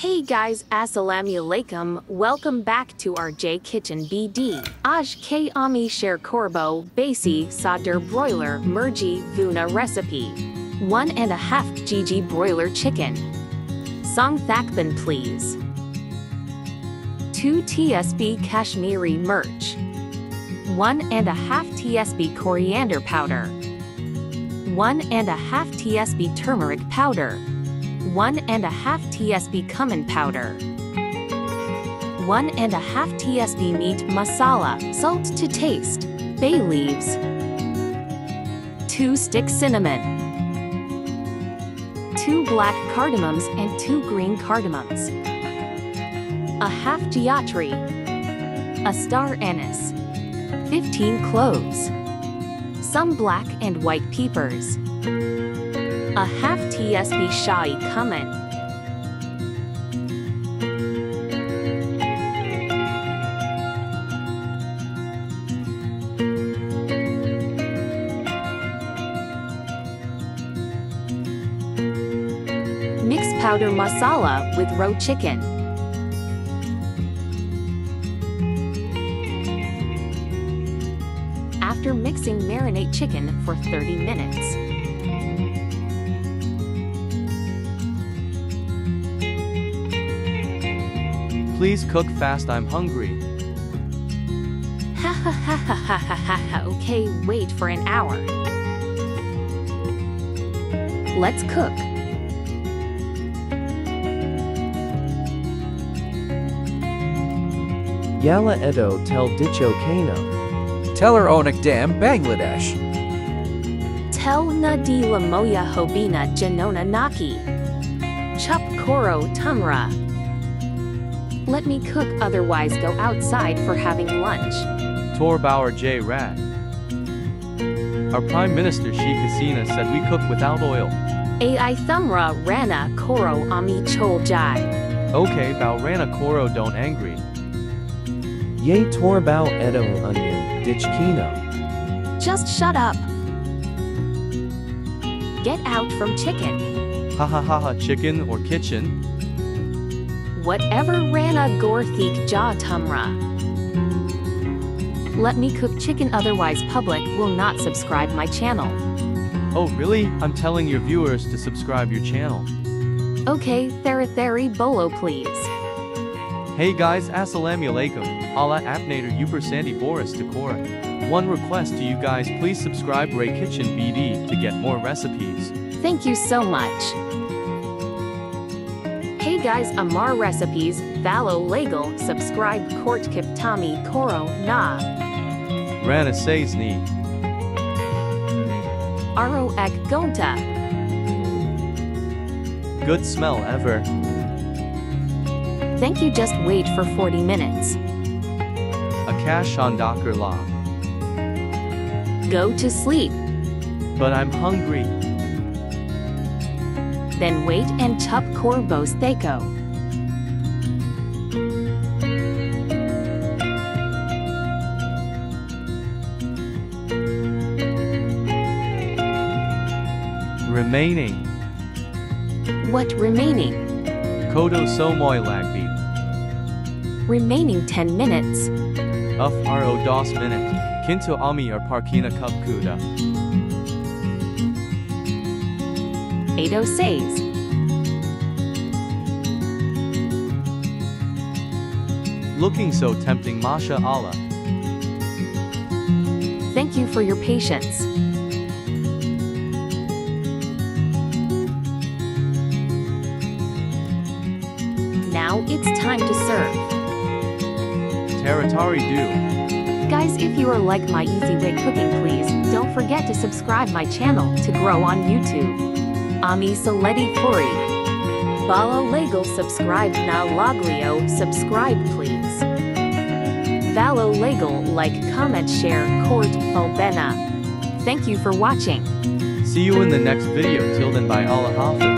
Hey guys, assalamu alaikum, welcome back to our J Kitchen BD. Aaj ke ami share korbo, basi, sadr broiler, murji, bhuna recipe. 1.5 kg broiler chicken. Song thakban please. 2 tsp Kashmiri mirch. 1.5 tsp coriander powder. 1.5 tsp turmeric powder. 1.5 tsp cumin powder. 1.5 tsp meat masala, salt to taste, bay leaves. 2 sticks cinnamon. 2 black cardamoms and 2 green cardamoms. A half jayatri. A star anise. 15 cloves. Some black and white peppers. A half tsp shahi cumin. Mix powder masala with raw chicken. After mixing, marinate chicken for 30 minutes. Please cook fast, I'm hungry. Ha ha ha ha ha ha ha ha. Okay, wait for an hour. Let's cook. Yala Edo tel dicho kano. Teller onik dam Bangladesh. Tel na di lamoya hobina janona naki. Chup koro tumra. Let me cook, otherwise go outside for having lunch. Tor Bauer J. Rad. Our Prime Minister Sheikh Hasina said we cook without oil. Ai thumra rana koro ami chol jai. Okay, Bao Rana Koro don't angry. Ye torbao edo onion dich kino. Just shut up. Get out from chicken. Ha ha ha ha, chicken or kitchen. Whatever rana gorthik ja tumra. Let me cook chicken, otherwise public will not subscribe my channel. Oh really? I'm telling your viewers to subscribe your channel. Okay, theri bolo please. Hey guys, assalamu alaikum. Allah apnator Uper Sandy Boris Decora. One request to you guys, please subscribe Ray Kitchen BD to get more recipes. Thank you so much. Hey guys, Amar recipes, Valo legal, subscribe Court Kiptami Koro Na. Rana says ni. Aro ek gonta. Good smell ever. Thank you, just wait for 40 minutes. Akash on Docker Law. Go to sleep. But I'm hungry. Then wait and chup korbos theko. Remaining. What remaining? Kodo somoy lagbi. Remaining 10 minutes. Of ro dos minute. Kinto ami or parkina cup kuda. Ado says. Looking so tempting, Masha Allah. Thank you for your patience. Now it's time to serve. Teratari do. Guys, if you are like my easy way cooking, please don't forget to subscribe my channel to grow on YouTube. Ami Saleti Puri. Balo Legal subscribe now Loglio subscribe please. Valo Legal like comment share Court Bena. Thank you for watching. See you in the next video, till then, by Allah Hafiz.